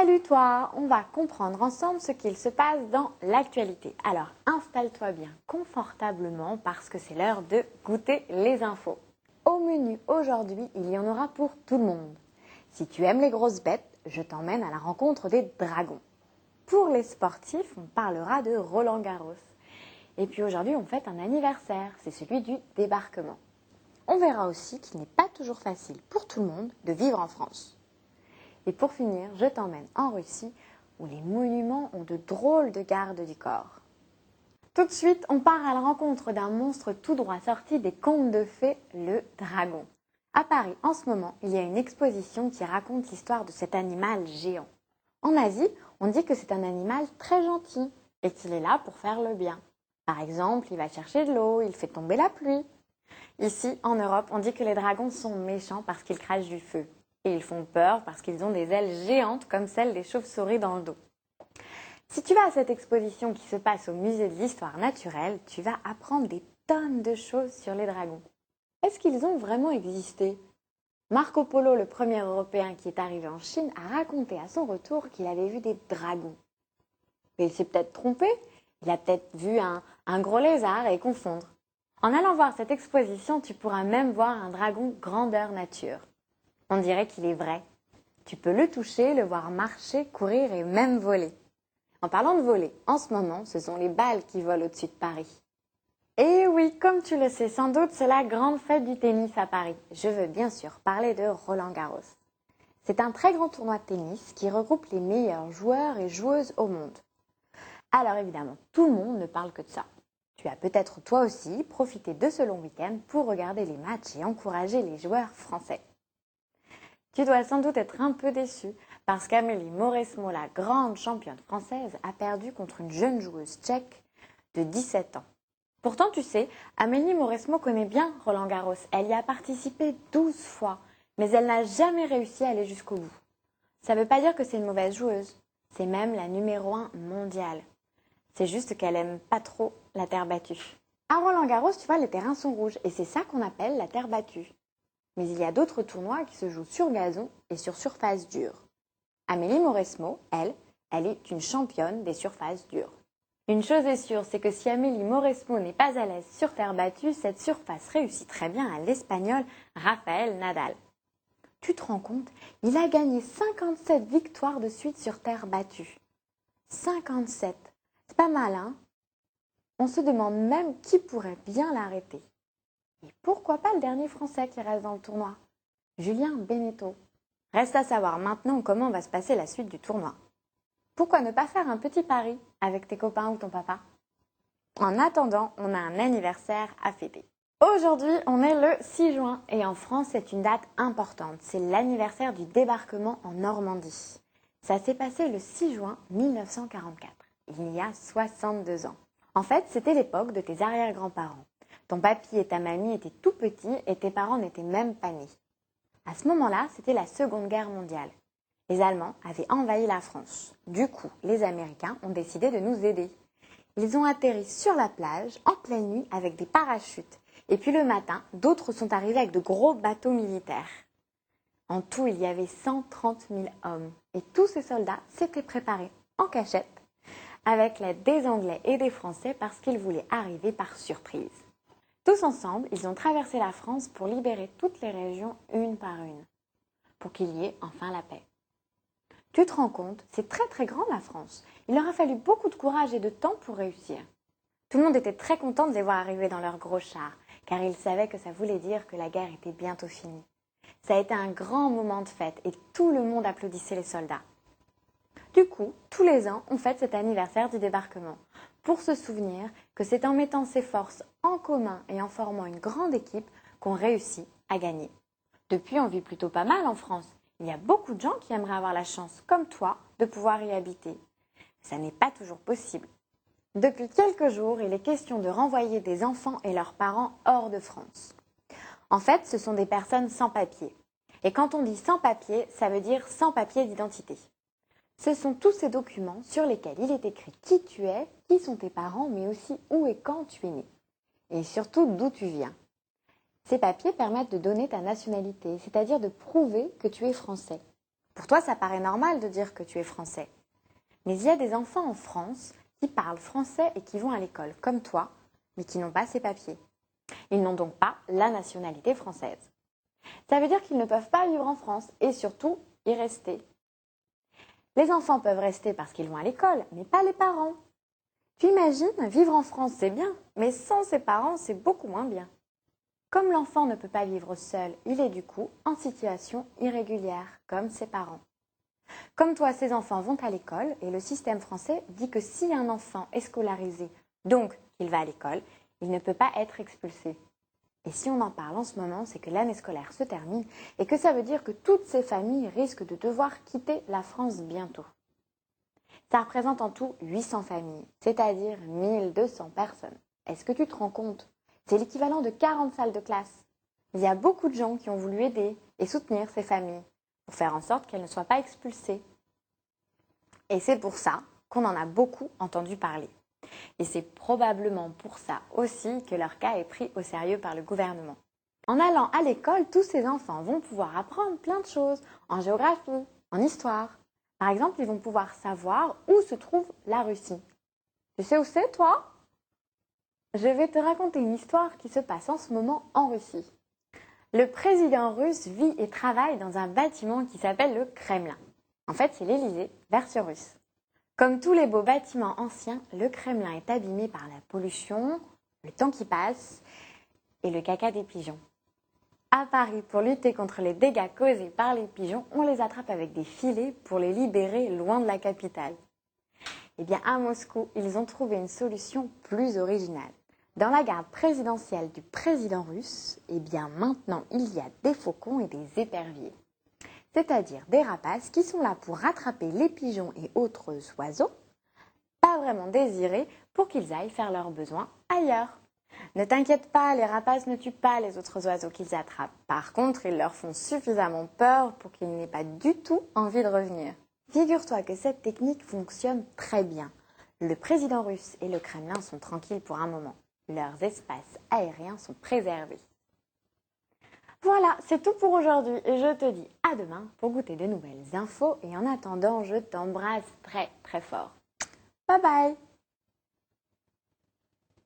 Salut toi, on va comprendre ensemble ce qu'il se passe dans l'actualité. Alors installe-toi bien confortablement parce que c'est l'heure de goûter les infos. Au menu aujourd'hui, il y en aura pour tout le monde. Si tu aimes les grosses bêtes, je t'emmène à la rencontre des dragons. Pour les sportifs, on parlera de Roland-Garros. Et puis aujourd'hui, on fête un anniversaire, c'est celui du débarquement. On verra aussi qu'il n'est pas toujours facile pour tout le monde de vivre en France. Et pour finir, je t'emmène en Russie où les monuments ont de drôles de gardes du corps. Tout de suite, on part à la rencontre d'un monstre tout droit sorti des contes de fées, le dragon. À Paris, en ce moment, il y a une exposition qui raconte l'histoire de cet animal géant. En Asie, on dit que c'est un animal très gentil et qu'il est là pour faire le bien. Par exemple, il va chercher de l'eau, il fait tomber la pluie. Ici, en Europe, on dit que les dragons sont méchants parce qu'ils crachent du feu. Et ils font peur parce qu'ils ont des ailes géantes comme celles des chauves-souris dans le dos. Si tu vas à cette exposition qui se passe au musée de l'histoire naturelle, tu vas apprendre des tonnes de choses sur les dragons. Est-ce qu'ils ont vraiment existé ? Marco Polo, le premier Européen qui est arrivé en Chine, a raconté à son retour qu'il avait vu des dragons. Mais il s'est peut-être trompé, il a peut-être vu un gros lézard et confondre. En allant voir cette exposition, tu pourras même voir un dragon grandeur nature. On dirait qu'il est vrai. Tu peux le toucher, le voir marcher, courir et même voler. En parlant de voler, en ce moment, ce sont les balles qui volent au-dessus de Paris. Et oui, comme tu le sais sans doute, c'est la grande fête du tennis à Paris. Je veux bien sûr parler de Roland-Garros. C'est un très grand tournoi de tennis qui regroupe les meilleurs joueurs et joueuses au monde. Alors évidemment, tout le monde ne parle que de ça. Tu as peut-être toi aussi profité de ce long week-end pour regarder les matchs et encourager les joueurs français. Tu dois sans doute être un peu déçu parce qu'Amélie Mauresmo, la grande championne française, a perdu contre une jeune joueuse tchèque de 17 ans. Pourtant, tu sais, Amélie Mauresmo connaît bien Roland-Garros. Elle y a participé 12 fois, mais elle n'a jamais réussi à aller jusqu'au bout. Ça ne veut pas dire que c'est une mauvaise joueuse. C'est même la numéro 1 mondiale. C'est juste qu'elle aime pas trop la terre battue. À Roland-Garros, tu vois, les terrains sont rouges et c'est ça qu'on appelle la terre battue. Mais il y a d'autres tournois qui se jouent sur gazon et sur surface dure. Amélie Mauresmo, elle est une championne des surfaces dures. Une chose est sûre, c'est que si Amélie Mauresmo n'est pas à l'aise sur terre battue, cette surface réussit très bien à l'Espagnol Rafael Nadal. Tu te rends compte, il a gagné 57 victoires de suite sur terre battue. 57, c'est pas mal, hein ? On se demande même qui pourrait bien l'arrêter. Et pourquoi pas le dernier Français qui reste dans le tournoi ? Julien Benneteau. Reste à savoir maintenant comment va se passer la suite du tournoi. Pourquoi ne pas faire un petit pari avec tes copains ou ton papa ? En attendant, on a un anniversaire à fêter. Aujourd'hui, on est le 6 juin et en France, c'est une date importante. C'est l'anniversaire du débarquement en Normandie. Ça s'est passé le 6 juin 1944, il y a 62 ans. En fait, c'était l'époque de tes arrière-grands-parents. Ton papy et ta mamie étaient tout petits et tes parents n'étaient même pas nés. À ce moment-là, c'était la Seconde Guerre mondiale. Les Allemands avaient envahi la France. Du coup, les Américains ont décidé de nous aider. Ils ont atterri sur la plage en pleine nuit avec des parachutes. Et puis le matin, d'autres sont arrivés avec de gros bateaux militaires. En tout, il y avait 130 000 hommes. Et tous ces soldats s'étaient préparés en cachette avec l'aide des Anglais et des Français parce qu'ils voulaient arriver par surprise. Tous ensemble, ils ont traversé la France pour libérer toutes les régions une par une, pour qu'il y ait enfin la paix. Tu te rends compte, c'est très très grand la France. Il leur a fallu beaucoup de courage et de temps pour réussir. Tout le monde était très content de les voir arriver dans leurs gros chars, car ils savaient que ça voulait dire que la guerre était bientôt finie. Ça a été un grand moment de fête et tout le monde applaudissait les soldats. Du coup, tous les ans, on fête cet anniversaire du débarquement, pour se souvenir que c'est en mettant ses forces en commun et en formant une grande équipe qu'on réussit à gagner. Depuis, on vit plutôt pas mal en France. Il y a beaucoup de gens qui aimeraient avoir la chance, comme toi, de pouvoir y habiter. Ça n'est pas toujours possible. Depuis quelques jours, il est question de renvoyer des enfants et leurs parents hors de France. En fait, ce sont des personnes sans papier. Et quand on dit sans papier, ça veut dire sans papier d'identité. Ce sont tous ces documents sur lesquels il est écrit qui tu es, qui sont tes parents, mais aussi où et quand tu es né. Et surtout d'où tu viens. Ces papiers permettent de donner ta nationalité, c'est-à-dire de prouver que tu es français. Pour toi, ça paraît normal de dire que tu es français. Mais il y a des enfants en France qui parlent français et qui vont à l'école, comme toi, mais qui n'ont pas ces papiers. Ils n'ont donc pas la nationalité française. Ça veut dire qu'ils ne peuvent pas vivre en France et surtout y rester. Les enfants peuvent rester parce qu'ils vont à l'école, mais pas les parents. Tu imagines, vivre en France, c'est bien, mais sans ses parents, c'est beaucoup moins bien. Comme l'enfant ne peut pas vivre seul, il est du coup en situation irrégulière, comme ses parents. Comme toi, ces enfants vont à l'école et le système français dit que si un enfant est scolarisé, donc qu'il va à l'école, il ne peut pas être expulsé. Et si on en parle en ce moment, c'est que l'année scolaire se termine et que ça veut dire que toutes ces familles risquent de devoir quitter la France bientôt. Ça représente en tout 800 familles, c'est-à-dire 1200 personnes. Est-ce que tu te rends compte? C'est l'équivalent de 40 salles de classe. Il y a beaucoup de gens qui ont voulu aider et soutenir ces familles pour faire en sorte qu'elles ne soient pas expulsées. Et c'est pour ça qu'on en a beaucoup entendu parler. Et c'est probablement pour ça aussi que leur cas est pris au sérieux par le gouvernement. En allant à l'école, tous ces enfants vont pouvoir apprendre plein de choses en géographie, en histoire. Par exemple, ils vont pouvoir savoir où se trouve la Russie. Tu sais où c'est, toi? Je vais te raconter une histoire qui se passe en ce moment en Russie. Le président russe vit et travaille dans un bâtiment qui s'appelle le Kremlin. En fait, c'est l'Élysée, version russe. Comme tous les beaux bâtiments anciens, le Kremlin est abîmé par la pollution, le temps qui passe et le caca des pigeons. À Paris, pour lutter contre les dégâts causés par les pigeons, on les attrape avec des filets pour les libérer loin de la capitale. Eh bien, à Moscou, ils ont trouvé une solution plus originale. Dans la garde présidentielle du président russe, eh bien maintenant, il y a des faucons et des éperviers. C'est-à-dire des rapaces qui sont là pour rattraper les pigeons et autres oiseaux, pas vraiment désirés, pour qu'ils aillent faire leurs besoins ailleurs. Ne t'inquiète pas, les rapaces ne tuent pas les autres oiseaux qu'ils attrapent. Par contre, ils leur font suffisamment peur pour qu'ils n'aient pas du tout envie de revenir. Figure-toi que cette technique fonctionne très bien. Le président russe et le Kremlin sont tranquilles pour un moment. Leurs espaces aériens sont préservés. Voilà, c'est tout pour aujourd'hui et je te dis à demain pour goûter de nouvelles infos et en attendant, je t'embrasse très très fort. Bye bye!